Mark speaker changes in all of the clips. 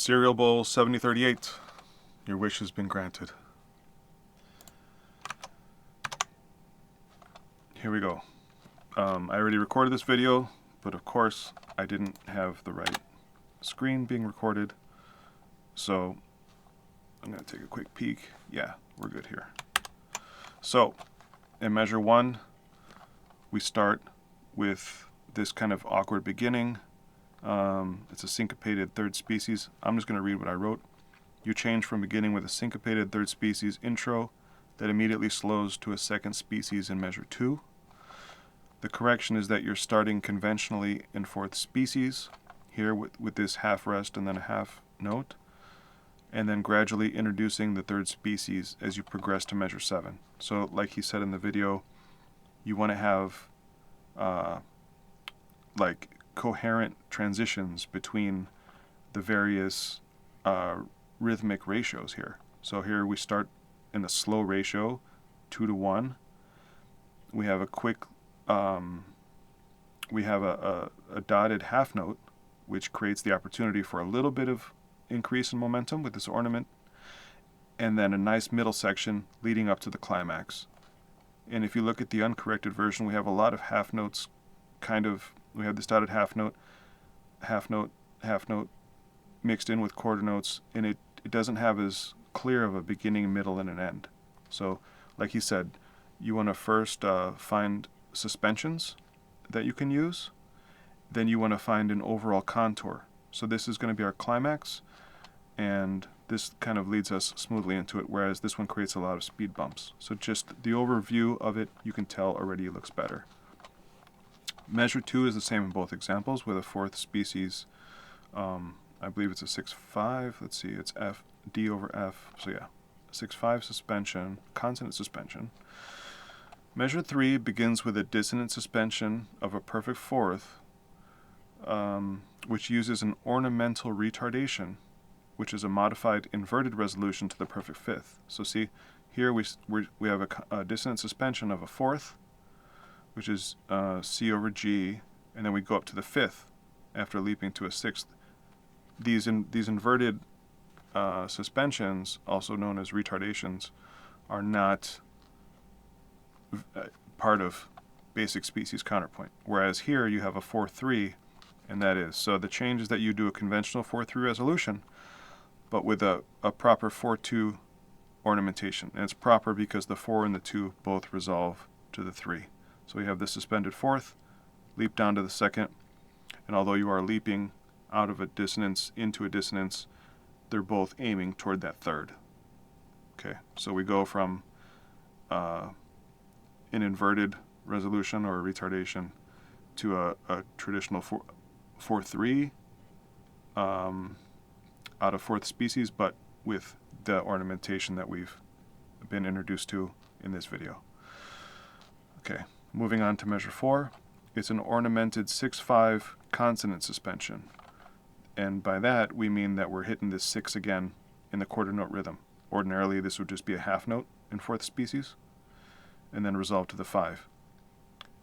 Speaker 1: Cereal Bowl 7038. Your wish has been granted. Here we go. I already recorded this video, but of course I didn't have the right screen being recorded. So I'm going to take a quick peek. Yeah, we're good here. So in measure 1, we start with this kind of awkward beginning. It's a syncopated third species. I'm just going to read what I wrote. You change from beginning with a syncopated third species intro that immediately slows to a second species in measure 2. The correction is that you're starting conventionally in fourth species, here with this half rest and then a half note, and then gradually introducing the third species as you progress to measure 7. So like he said in the video, you want to have like coherent transitions between the various rhythmic ratios here. So here we start in the slow ratio, 2:1. We have a quick, we have a dotted half note, which creates the opportunity for a little bit of increase in momentum with this ornament, and then a nice middle section leading up to the climax. And if you look at the uncorrected version, we have a lot of half notes, we have this dotted half note, half note, half note, mixed in with quarter notes, and it doesn't have as clear of a beginning, middle, and an end. So, like he said, you want to first find suspensions that you can use, then you want to find an overall contour. So this is going to be our climax, and this kind of leads us smoothly into it, whereas this one creates a lot of speed bumps. So just the overview of it, you can tell already looks better. Measure 2 is the same in both examples with a fourth species. I believe it's a 6/5. Let's see, it's F, D over F. So yeah, 6/5 suspension, consonant suspension. Measure 3 begins with a dissonant suspension of a perfect fourth, which uses an ornamental retardation, which is a modified inverted resolution to the perfect fifth. So see, here we have a dissonant suspension of a fourth, which is C over G, and then we go up to the fifth after leaping to a sixth. These inverted suspensions, also known as retardations, are not part of basic species counterpoint. Whereas here you have a 4/3, and that is. So the change is that you do a conventional 4/3 resolution, but with a proper 4/2 ornamentation. And it's proper because the 4 and the 2 both resolve to the 3. So we have the suspended fourth, leap down to the second, and although you are leaping out of a dissonance into a dissonance, they're both aiming toward that third. Okay, so we go from an inverted resolution or a retardation to a traditional 4/3 out of fourth species, but with the ornamentation that we've been introduced to in this video. Okay, moving on to measure 4. It's an ornamented 6/5 consonant suspension. And by that, we mean that we're hitting this 6 again in the quarter note rhythm. Ordinarily, this would just be a half note in fourth species, and then resolve to the 5.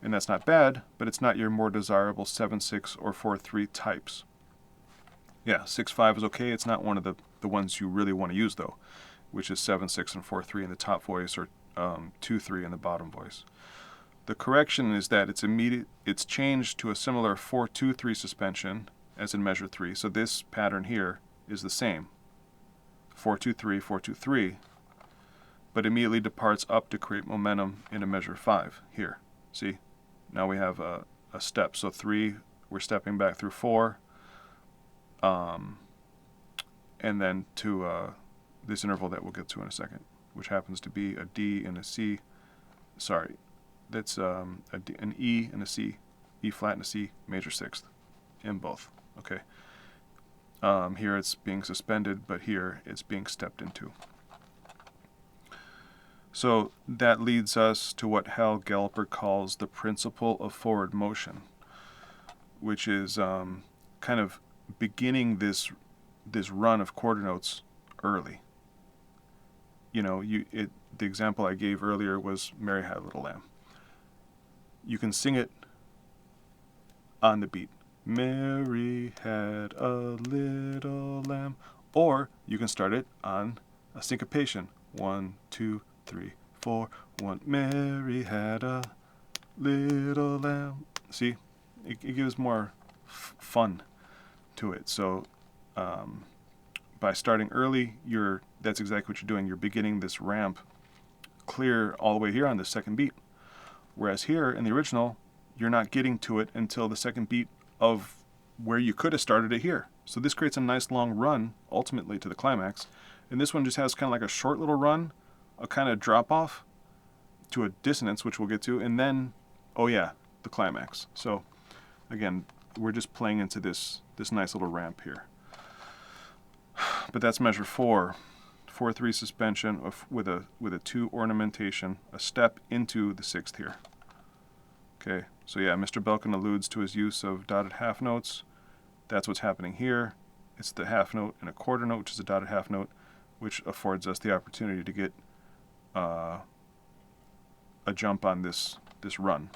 Speaker 1: And that's not bad, but it's not your more desirable 7/6 or 4/3 types. Yeah, 6/5 is okay. It's not one of the ones you really want to use, though, which is 7/6 and 4/3 in the top voice, or 2/3 in the bottom voice. The correction is that it's changed to a similar 4/2/3 suspension as in measure 3. So this pattern here is the same, 4/2/3, 4/2/3, but immediately departs up to create momentum in a measure 5 here. See, now we have a step. So 3, we're stepping back through 4, and then to this interval that we'll get to in a second, which happens to be a D and a C. Sorry, that's an E and a C, E flat and a C major sixth in both. Okay. Here it's being suspended, but here it's being stepped into. So that leads us to what Hal Galper calls the principle of forward motion, which is kind of beginning this run of quarter notes early. You know, the example I gave earlier was Mary Had a Little Lamb. You can sing it on the beat. Mary had a little lamb. Or you can start it on a syncopation. 1, 2, 3, 4. Mary had a little lamb. See, it gives more fun to it. So by starting early, that's exactly what you're doing. You're beginning this ramp clear all the way here on the second beat. Whereas here in the original, you're not getting to it until the second beat of where you could have started it here. So this creates a nice long run, ultimately, to the climax. And this one just has kind of like a short little run, a kind of drop off to a dissonance, which we'll get to, and then, oh yeah, the climax. So again, we're just playing into this nice little ramp here. But that's measure 4. 4/3 suspension with a 2 ornamentation, a step into the 6th here. Okay, so yeah, Mr. Belkin alludes to his use of dotted half notes. That's what's happening here. It's the half note and a quarter note, which is a dotted half note, which affords us the opportunity to get a jump on this run.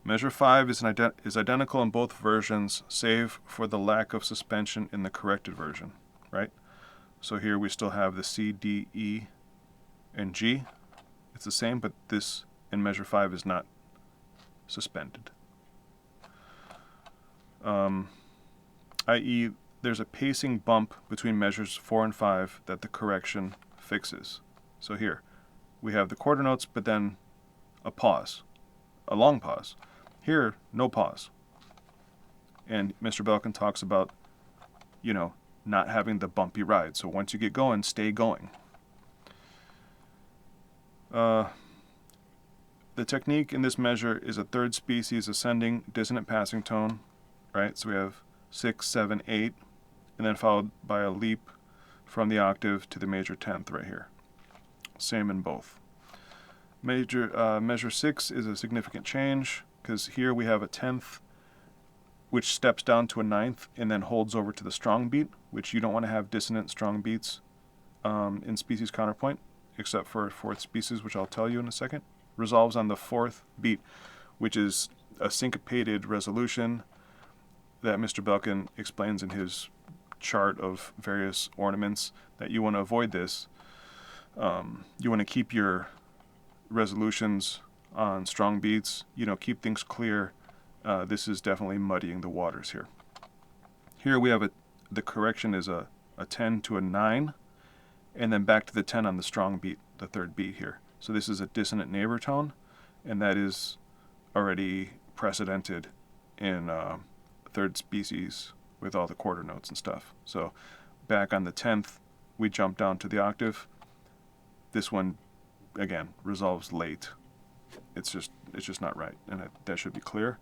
Speaker 1: Measure 5 is identical in both versions, save for the lack of suspension in the corrected version, right? So here we still have the C, D, E, and G. It's the same, but this in measure 5 is not suspended. I.e., there's a pacing bump between measures 4 and 5 that the correction fixes. So here, we have the quarter notes, but then a pause, a long pause. Here, no pause. And Mr. Belkin talks about, not having the bumpy ride. So once you get going, stay going. The technique in this measure is a third species ascending dissonant passing tone, right? So we have 6, 7, 8, and then followed by a leap from the octave to the major 10th right here. Same in both. Measure 6 is a significant change because here we have a 10th which steps down to a 9th and then holds over to the strong beat, which you don't want to have dissonant strong beats in species counterpoint, except for 4th species, which I'll tell you in a second. Resolves on the 4th beat, which is a syncopated resolution that Mr. Belkin explains in his chart of various ornaments, that you want to avoid this. You want to keep your resolutions on strong beats, keep things clear. This is definitely muddying the waters here. Here we have the correction is a 10 to a 9, and then back to the 10 on the strong beat, the 3rd beat here. So this is a dissonant neighbor tone, and that is already precedented in 3rd species with all the quarter notes and stuff. So back on the 10th, we jump down to the octave. This one, again, resolves late. It's just not right, and that should be clear.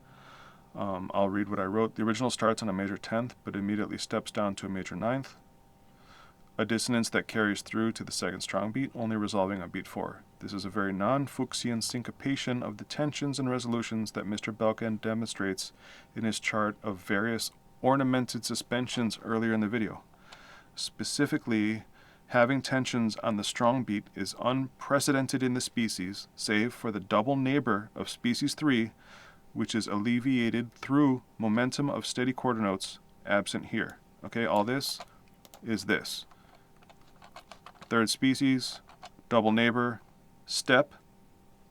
Speaker 1: I'll read what I wrote. The original starts on a major 10th, but immediately steps down to a major 9th. A dissonance that carries through to the 2nd strong beat, only resolving on beat 4. This is a very non-Fuchsian syncopation of the tensions and resolutions that Mr. Belkin demonstrates in his chart of various ornamented suspensions earlier in the video. Specifically, having tensions on the strong beat is unprecedented in the species, save for the double neighbor of species 3, which is alleviated through momentum of steady quarter notes absent here. Okay, all this is this. 3rd species, double neighbor, step,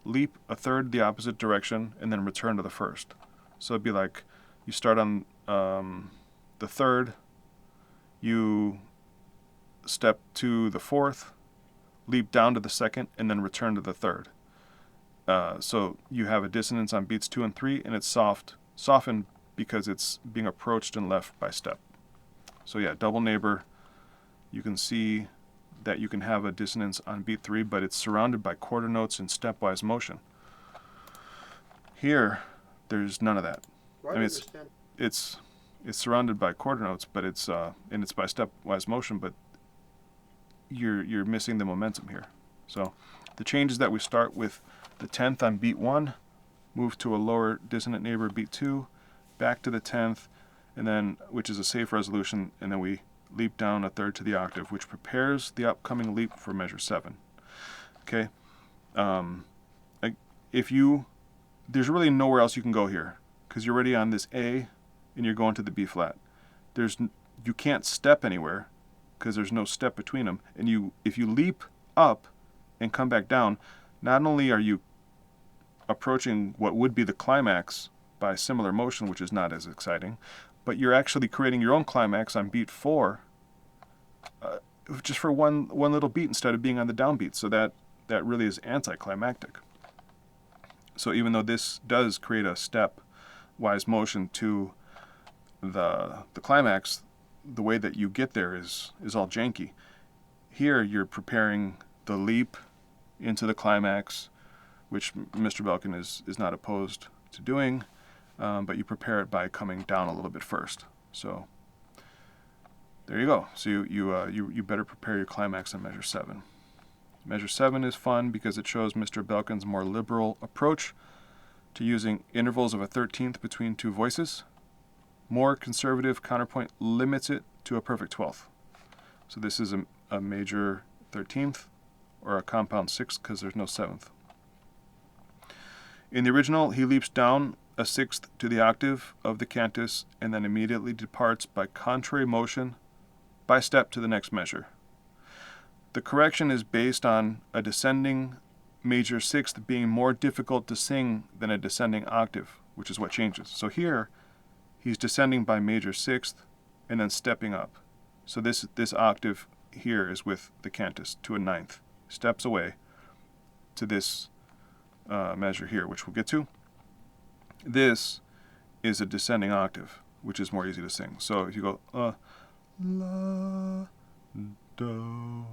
Speaker 1: leap a 3rd the opposite direction, and then return to the 1st. So it'd be like you start on the 3rd, you step to the 4th, leap down to the 2nd, and then return to the 3rd. So you have a dissonance on beats 2 and 3, and it's softened because it's being approached and left by step. So yeah, double neighbor, you can see that you can have a dissonance on beat 3, but it's surrounded by quarter notes and stepwise motion. Here, there's none of that. I mean, it's surrounded by quarter notes, but it's by stepwise motion, but you're missing the momentum here. So the changes that we start with the 10th on beat 1, move to a lower dissonant neighbor beat 2, back to the 10th, and then which is a safe resolution, and then we leap down a 3rd to the octave, which prepares the upcoming leap for measure 7. Okay, there's really nowhere else you can go here, because you're already on this A and you're going to the B flat. You can't step anywhere because there's no step between them. And if you leap up and come back down, not only are you approaching what would be the climax by similar motion, which is not as exciting, but you're actually creating your own climax on beat 4 just for one little beat instead of being on the downbeat. So that really is anticlimactic. So even though this does create a stepwise motion to the climax, the way that you get there is all janky. Here you're preparing the leap into the climax, which Mr. Belkin is not opposed to doing, but you prepare it by coming down a little bit first. So there you go. So you better prepare your climax on measure 7. Measure 7 is fun because it shows Mr. Belkin's more liberal approach to using intervals of a 13th between two voices. More conservative counterpoint limits it to a perfect 12th. So this is a major 13th or a compound 6th because there's no 7th. In the original, he leaps down a 6th to the octave of the cantus and then immediately departs by contrary motion by step to the next measure. The correction is based on a descending major 6th being more difficult to sing than a descending octave, which is what changes. So here, he's descending by major 6th and then stepping up. So this octave here is with the cantus to a 9th. Steps away to this measure here, which we'll get to. This is a descending octave, which is more easy to sing. So if you go la, do,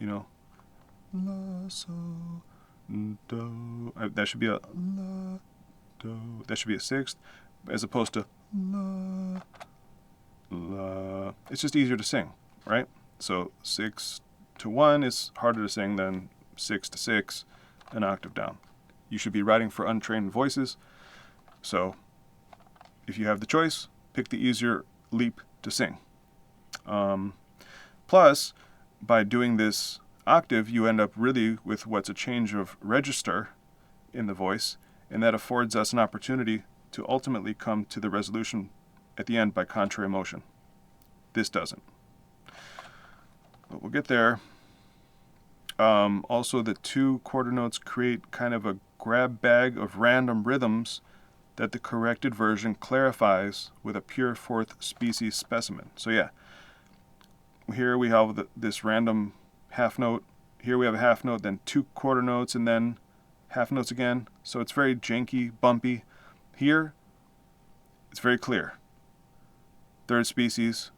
Speaker 1: la, so, do. That should be a la, do. That should be a 6th, as opposed to la, la. It's just easier to sing, right? So 6 to 1 is harder to sing than 6 to 6, an octave down. You should be writing for untrained voices. So if you have the choice, pick the easier leap to sing. Plus, by doing this octave, you end up really with what's a change of register in the voice, and that affords us an opportunity to ultimately come to the resolution at the end by contrary motion. This doesn't. But we'll get there. Also, the 2 quarter notes create kind of a grab bag of random rhythms that the corrected version clarifies with a pure 4th species specimen. So yeah, here we have this random half note. Here we have a half note, then 2 quarter notes, and then half notes again. So it's very janky, bumpy. Here, it's very clear. 3rd species,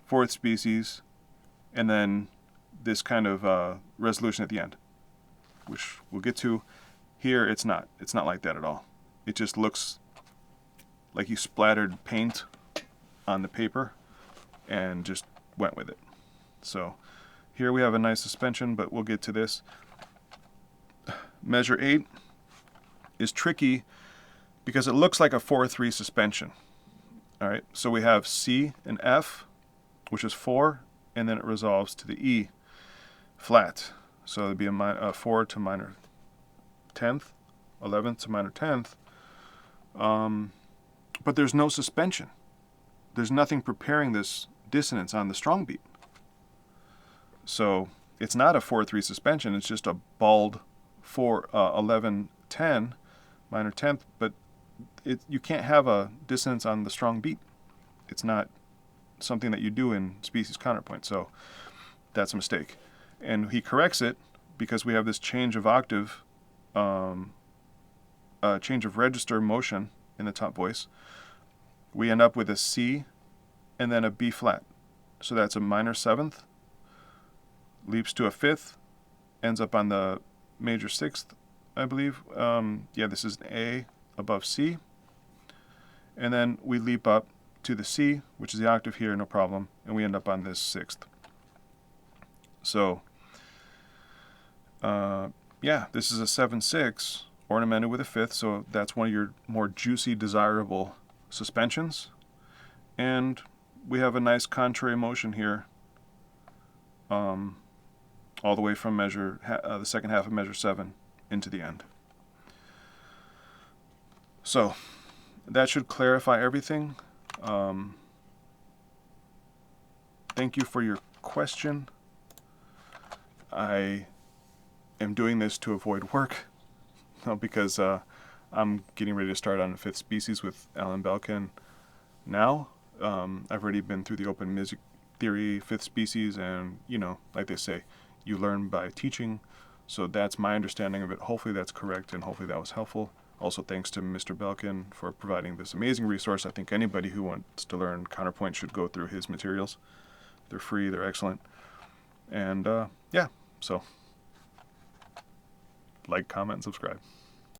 Speaker 1: 4th species, and then this kind of resolution at the end, which we'll get to. Here, it's not like that at all. It just looks like you splattered paint on the paper and just went with it. So here we have a nice suspension, but we'll get to this. Measure 8 is tricky because it looks like a 4-3 suspension. All right, so we have C and F, which is 4, and then it resolves to the E flat. So it'd be a 4 to minor 10th, 11th to minor 10th. But there's no suspension. There's nothing preparing this dissonance on the strong beat. So it's not a 4-3 suspension. It's just a bald 11, 10, minor 10th. But you can't have a dissonance on the strong beat. It's not something that you do in species counterpoint. So that's a mistake. And he corrects it because we have this change of octave, change of register motion in the top voice. We end up with a C and then a B flat. So that's a minor 7th, leaps to a 5th, ends up on the major 6th, I believe. Yeah, this is an A above C. And then we leap up to the C, which is the octave here, no problem, and we end up on this 6th. So, yeah, this is a 7-6 ornamented with a 5th, so that's one of your more juicy, desirable suspensions. And we have a nice contrary motion here, all the way from the second half of measure 7 into the end. So that should clarify everything. Thank you for your question. I am doing this to avoid work because I'm getting ready to start on the 5th species with Alan Belkin now. I've already been through the open music theory 5th species, and like they say, you learn by teaching. So that's my understanding of it. Hopefully that's correct, and hopefully that was helpful. Also, thanks to Mr. Belkin for providing this amazing resource. I think anybody who wants to learn Counterpoint should go through his materials. They're free, they're excellent. And yeah, so like, comment, and subscribe.